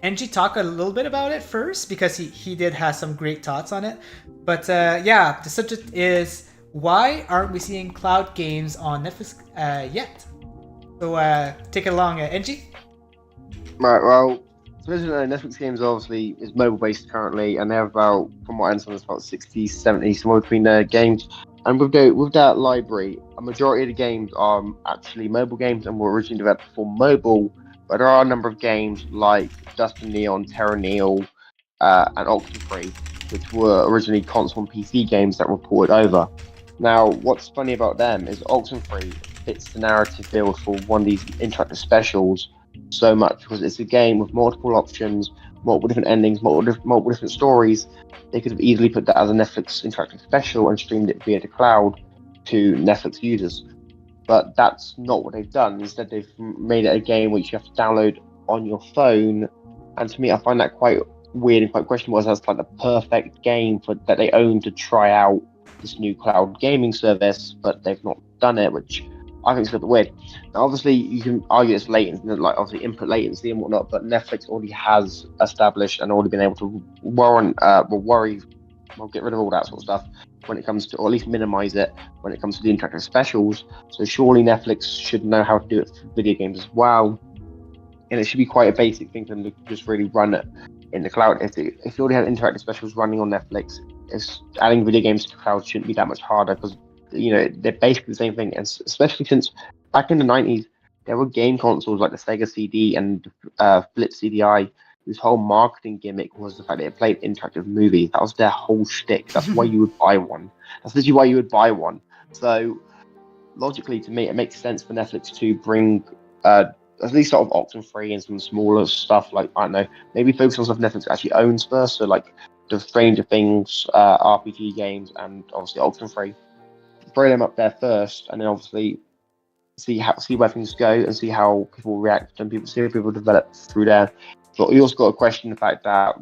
NG talk a little bit about it first, because he did have some great thoughts on it. But yeah, the subject is, why aren't we seeing cloud games on Netflix yet? So take it along, NG. Right, well, so as you know, Netflix games obviously is mobile based currently, and they have about, from what I understand, it's about 60, 70 somewhere between their games. And with that library, a majority of the games are actually mobile games and were originally developed for mobile. But there are a number of games like Dust and Neon, Terra Neo, and Oxenfree, which were originally console and PC games that were ported over. Now, what's funny about them is Oxenfree fits the narrative build for one of these interactive specials so much, because it's a game with multiple options, multiple different endings, multiple different stories. They could have easily put that as a Netflix interactive special and streamed it via the cloud to Netflix users. But that's not what they've done. Instead, they've made it a game which you have to download on your phone. And to me, I find that quite weird and quite questionable, as that's like the perfect game that they own to try out this new cloud gaming service, but they've not done it, which I think is a bit weird. Now, obviously, you can argue it's latency, like obviously input latency and whatnot, but Netflix already has established and already been able to get rid of all that sort of stuff when it comes to, or at least minimize it when it comes to the interactive specials. So surely Netflix should know how to do it for video games as well, and it should be quite a basic thing for them to just really run it in the cloud. If you already have interactive specials running on Netflix, adding video games to the cloud shouldn't be that much harder, because you know they're basically the same thing. And especially since back in the 90s, there were game consoles like the Sega CD and Flip CDI this whole marketing gimmick was the fact that it played interactive movies. That was their whole shtick. That's why you would buy one. That's literally why you would buy one. So logically, to me, it makes sense for Netflix to bring at least sort of Oxenfree and some smaller stuff like, I don't know, maybe focus on stuff Netflix actually owns first. So like the Stranger Things RPG games and obviously Oxenfree. Throw them up there first, and then obviously see where things go and see how people react and see how people develop through there. But we also got to question the fact that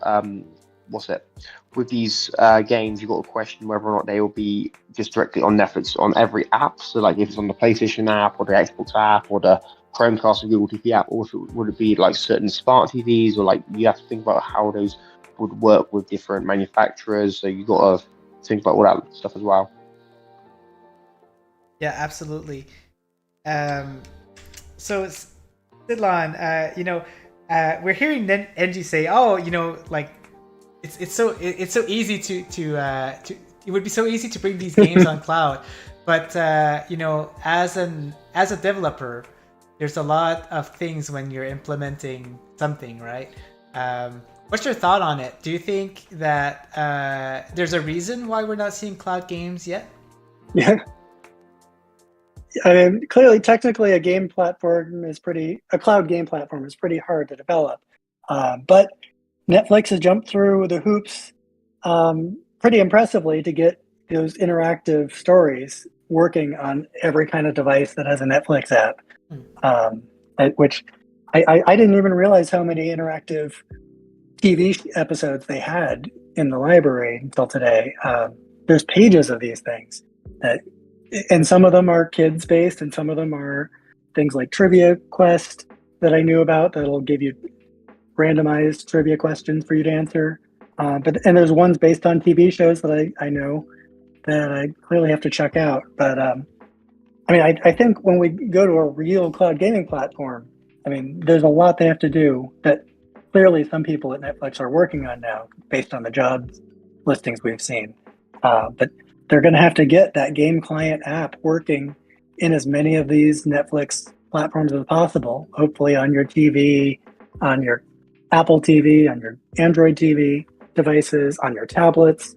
um, with these games, you've got to question whether or not they will be just directly on Netflix on every app. So like if it's on the PlayStation app or the Xbox app or the Chromecast or Google TV app, or would it be like certain smart TVs, or like you have to think about how those would work with different manufacturers. So you got to think about all that stuff as well. Yeah, absolutely. So Sidlon, we're hearing NG say, "Oh, like it's so easy to it would be so easy to bring these games on cloud," but as a developer, there's a lot of things when you're implementing something, right? What's your thought on it? Do you think that there's a reason why we're not seeing cloud games yet? Yeah. I mean, clearly, technically, a cloud game platform is pretty hard to develop. But Netflix has jumped through the hoops pretty impressively to get those interactive stories working on every kind of device that has a Netflix app. Which I didn't even realize how many interactive TV episodes they had in the library until today. There's pages of these things and some of them are kids based, and some of them are things like Trivia Quest that I knew about that'll give you randomized trivia questions for you to answer. And there's ones based on TV shows that I know that I clearly have to check out. But I mean, I think when we go to a real cloud gaming platform, I mean, there's a lot they have to do that clearly some people at Netflix are working on now based on the job listings we've seen. But they're going to have to get that game client app working in as many of these Netflix platforms as possible, hopefully on your TV, on your Apple TV, on your Android TV devices, on your tablets,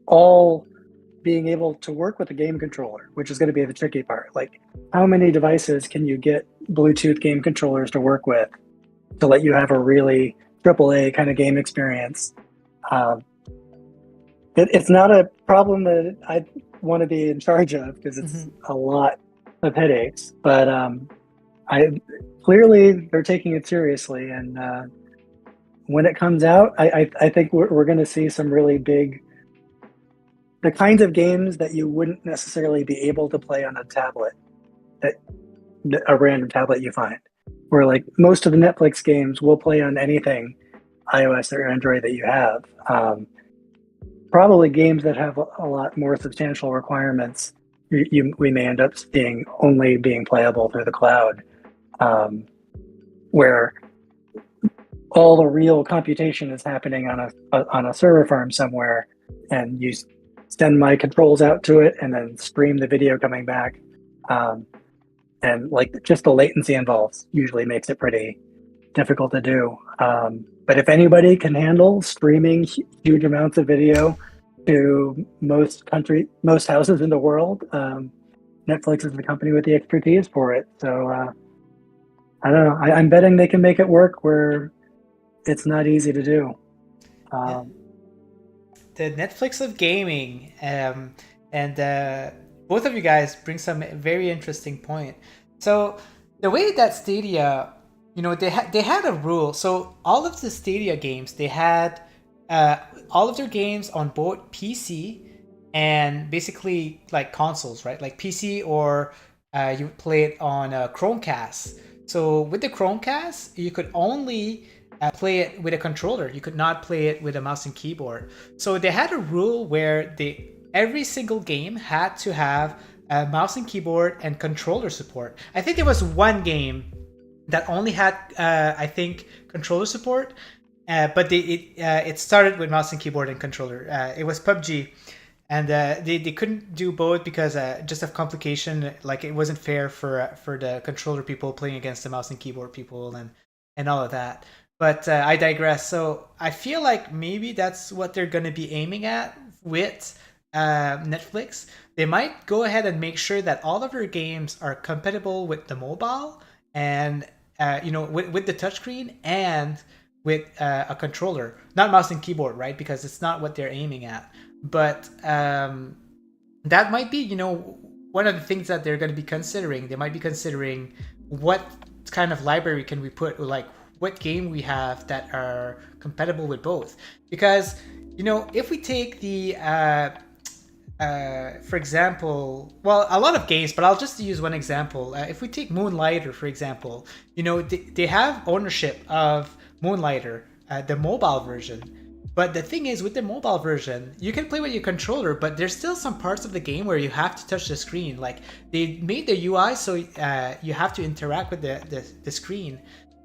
all being able to work with a game controller, which is going to be the tricky part. Like, how many devices can you get Bluetooth game controllers to work with to let you have a really AAA kind of game experience? It's not a problem that I want to be in charge of because it's a lot of headaches, but clearly they're taking it seriously. And when it comes out, I think we're going to see some really big, the kinds of games that you wouldn't necessarily be able to play on a tablet, a random tablet you find, where like most of the Netflix games will play on anything iOS or Android that you have. Probably games that have a lot more substantial requirements, we may end up seeing only being playable through the cloud, where all the real computation is happening on a server farm somewhere, and you send my controls out to it and then stream the video coming back. And like just the latency involved usually makes it pretty difficult to do. But if anybody can handle streaming huge amounts of video to most houses in the world, Netflix is the company with the expertise for it. So I don't know. I'm betting they can make it work where it's not easy to do. The Netflix of gaming, and both of you guys bring some very interesting point. So the way that Stadia, they had a rule. So all of the Stadia games, they had all of their games on both PC and basically like consoles, right? Like PC, or you would play it on a Chromecast. So with the Chromecast, you could only play it with a controller. You could not play it with a mouse and keyboard. So they had a rule where every single game had to have a mouse and keyboard and controller support. I think there was one game that only had, I think, controller support, but it started with mouse and keyboard and controller. It was PUBG, and they couldn't do both because just of complication. Like, it wasn't fair for the controller people playing against the mouse and keyboard people, and and all of that. But I digress. So I feel like maybe that's what they're going to be aiming at with Netflix. They might go ahead and make sure that all of their games are compatible with the mobile and with the touchscreen and with a controller, not mouse and keyboard, right? Because it's not what they're aiming at. But that might be, one of the things that they're going to be considering. They might be considering what kind of library can we put, like what game we have that are compatible with both. Because, if we take the, for example, well, a lot of games, but I'll just use one example. If we take Moonlighter, for example, they have ownership of Moonlighter, the mobile version. But the thing is, with the mobile version, you can play with your controller, but there's still some parts of the game where you have to touch the screen. Like, they made the UI so you have to interact with the screen.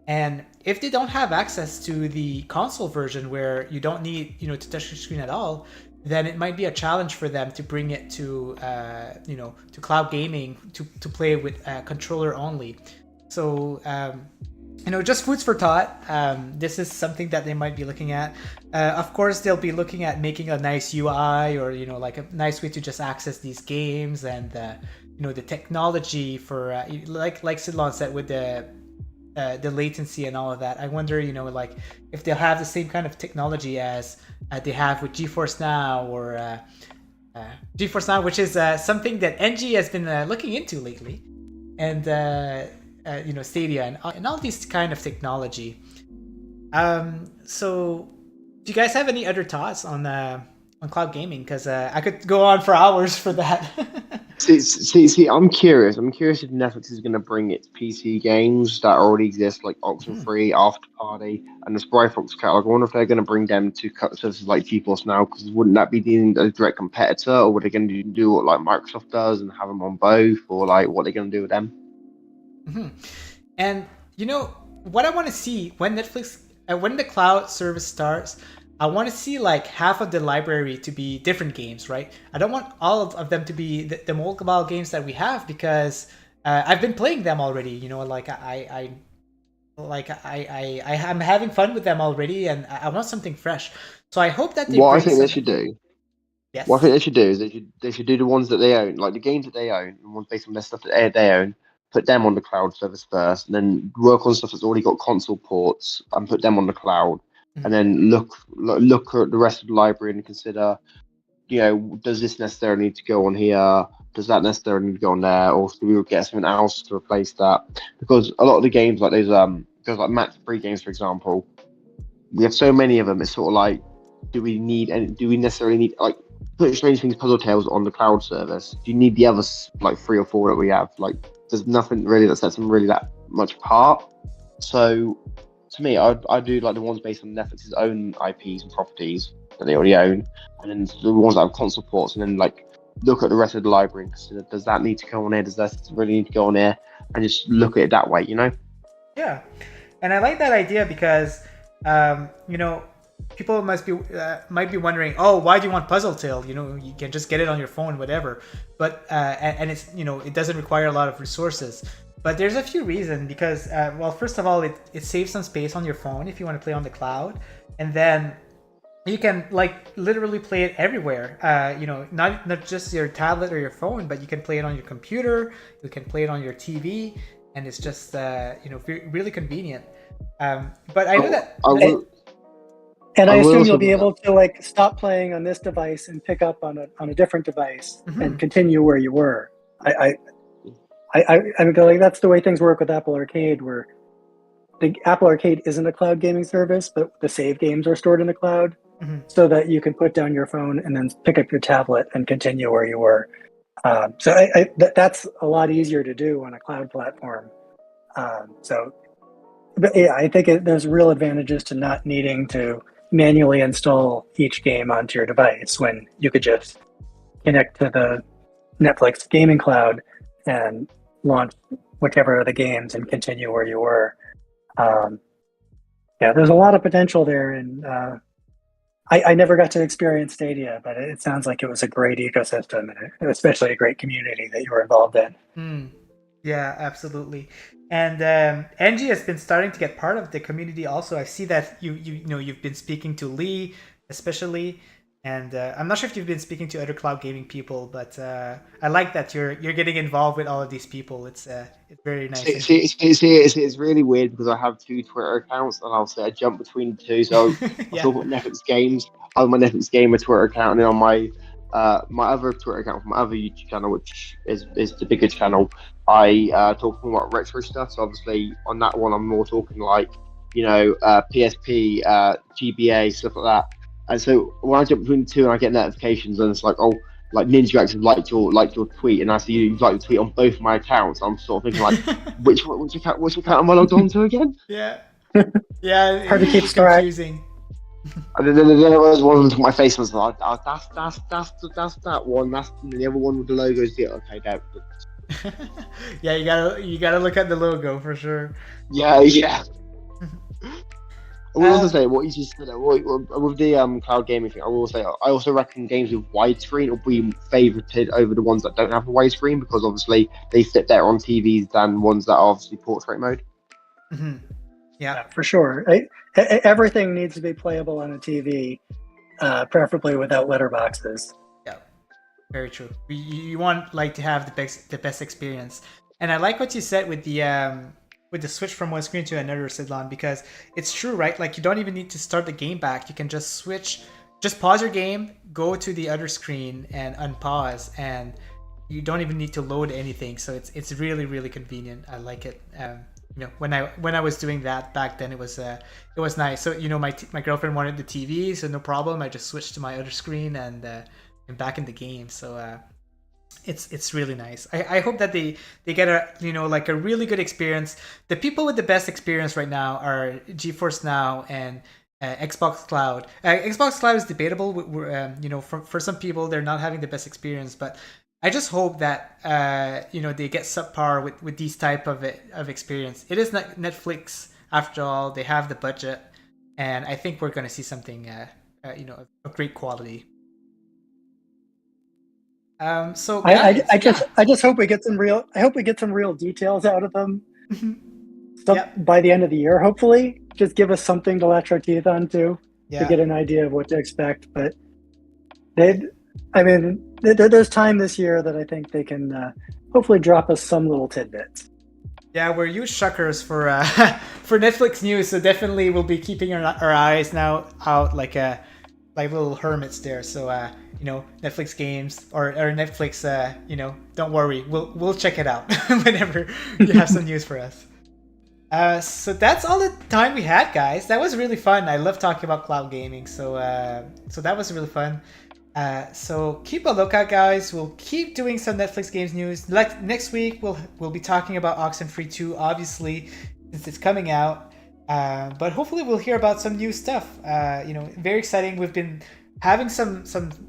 And if they don't have access to the console version where you don't need, to touch the screen at all, then it might be a challenge for them to bring it to, to cloud gaming, to play with controller only. So, just foods for thought. This is something that they might be looking at. Of course, they'll be looking at making a nice UI or, like a nice way to just access these games and, the technology for, like Sidlon said, with the latency and all of that. I wonder, like if they'll have the same kind of technology as they have with GeForce Now or GeForce Now, which is something that NG has been looking into lately. And, Stadia and all these kind of technology. So do you guys have any other thoughts on cloud gaming? Because I could go on for hours for that. see, I'm curious. I'm curious if Netflix is going to bring its PC games that already exist, like Oxenfree, After Party, and the Spry Fox catalog. I wonder if they're going to bring them to services like GeForce Now, because wouldn't that be deemed a direct competitor, or would they going to do what like Microsoft does and have them on both, or like what they're going to do with them? Mm-hmm. And what I want to see when Netflix, when the cloud service starts, I want to see like half of the library to be different games, right? I don't want all of them to be the mobile games that we have, because I've been playing them already. Like I'm having fun with them already, and I want something fresh. So I hope that they. What I think they should do. Yes. What I think they should do is they should do the ones that they own, like the games that they own, and ones based on their stuff that they own. Put them on the cloud service first, and then work on stuff that's already got console ports and put them on the cloud. And then look at the rest of the library and consider, does this necessarily need to go on here? Does that necessarily need to go on there, or do we get something else to replace that? Because a lot of the games, like those like match-free games, for example, we have so many of them. It's sort of like, do we necessarily need like put Strange Things Puzzle Tales on the cloud service? Do you need the other like 3 or 4 that we have? Like, there's nothing really that sets them really that much apart. So to me, I do like the ones based on Netflix's own IPs and properties that they already own, and then the ones that have console ports, and then like look at the rest of the library and consider, does that need to go on here? Does that really need to go on here? And just look at it that way, Yeah, and I like that idea because people might be wondering, oh, why do you want Puzzle Tale? You can just get it on your phone, whatever. But and it's it doesn't require a lot of resources. But there's a few reasons, because well, first of all, it saves some space on your phone if you want to play on the cloud, and then you can like literally play it everywhere. Not just your tablet or your phone, but you can play it on your computer. You can play it on your TV, and it's just really convenient. But I know that. And I assume you'll be able to like stop playing on this device and pick up on a different device and continue where you were. I mean, like, that's the way things work with Apple Arcade, where the Apple Arcade isn't a cloud gaming service, but the save games are stored in the cloud, so that you can put down your phone and then pick up your tablet and continue where you were. So that's a lot easier to do on a cloud platform. But yeah, I think there's real advantages to not needing to manually install each game onto your device, when you could just connect to the Netflix gaming cloud and launch whichever of the games and continue where you were. Yeah, there's a lot of potential there, and I never got to experience Stadia, but it sounds like it was a great ecosystem, and especially a great community that you were involved in. Yeah, absolutely. And NG has been starting to get part of the community. Also, I see that you've been speaking to Lee, especially, and I'm not sure if you've been speaking to other cloud gaming people, but I like that you're getting involved with all of these people. It's very nice. It's really weird because I have two Twitter accounts, and I'll say I jump between the two. So I'll Yeah. talk about Netflix games on my Netflix Gamer Twitter account, and then on my my other Twitter account from my other YouTube channel, which is the bigger channel, I talk more about retro stuff. So obviously on that one, I'm more talking like PSP, GBA, stuff like that. And so when I jump between the two and I get notifications, and it's like, oh, like Ninja actually liked your tweet, and I see you like the tweet on both my accounts. I'm sort of thinking like, which account am I logged on to again? Yeah. Yeah. Hard to keep It's track. confusing. And then there was one of them took my face and was like, oh, that's that one. That's the other one with the logos. Yeah, okay, that. Yeah, you gotta look at the logo for sure. Yeah. I will also say what you just said with the cloud gaming thing. I will say I also reckon games with widescreen will be favoured over the ones that don't have a widescreen because obviously they fit better on TVs than ones that are obviously portrait mode. Mm-hmm. Yeah, for sure. Everything needs to be playable on a TV, preferably without letterboxes. Yeah, very true. You want like to have the best experience, and I like what you said with the switch from one screen to another, Sidlon, because it's true, right? Like you don't even need to start the game back. You can just switch, just pause your game, go to the other screen, and unpause, and you don't even need to load anything. So it's really really convenient. I like it. When I was doing that back then, it was nice. So my girlfriend wanted the TV, so no problem. I just switched to my other screen and back in the game. So it's really nice. I hope that they get a like a really good experience. The people with the best experience right now are GeForce Now and Xbox Cloud. Xbox Cloud is debatable. For some people they're not having the best experience, but I just hope that they get subpar with these type of experience. It is not Netflix after all. They have the budget, and I think we're going to see something of great quality. So guys, I just hope we get some real. I hope we get some real details out of them. Yep. By the end of the year, hopefully, just give us something to latch our teeth onto to get an idea of what to expect. But there's time this year that I think they can hopefully drop us some little tidbits. Yeah, we're huge suckers for for Netflix news, so definitely we'll be keeping our eyes now out like little hermits there. So Netflix games or Netflix, don't worry, we'll check it out whenever you have some news for us. So that's all the time we had, guys. That was really fun. I love talking about cloud gaming. So that was really fun. So keep a lookout, guys. We'll keep doing some Netflix games news. Like next week, we'll be talking about Oxenfree 2, obviously, since it's coming out. But hopefully we'll hear about some new stuff. Very exciting. We've been having some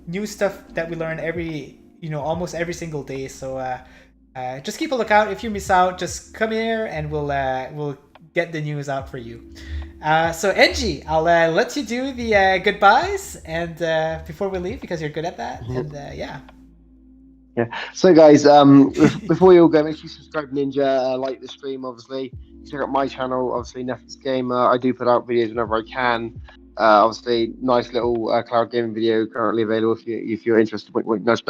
new stuff that we learn almost every single day. So just keep a lookout. If you miss out, just come here and we'll get the news out for you. So NG, I'll let you do the goodbyes and before we leave, because you're good at that. And yeah. So guys, before you all go, make sure you subscribe Ninja, like the stream, obviously. Check out my channel, obviously Netflix Gamer. I do put out videos whenever I can. Obviously, nice little cloud gaming video currently available if you're interested. Nudge.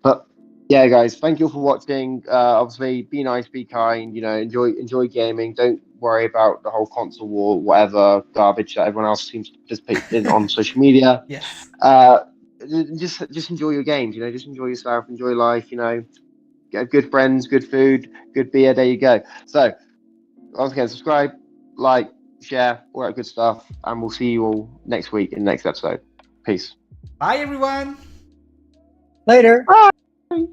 But yeah, guys, thank you all for watching. Obviously, be nice, be kind. Enjoy gaming. Don't worry about the whole console war, whatever garbage that everyone else seems to participate in on social media. Yes. Just enjoy your games. Just enjoy yourself, enjoy life. Get good friends, good food, good beer. There you go. So once again, subscribe, like, share, all that good stuff, and we'll see you all next week in the next episode. Peace. Bye, everyone. Later. Bye.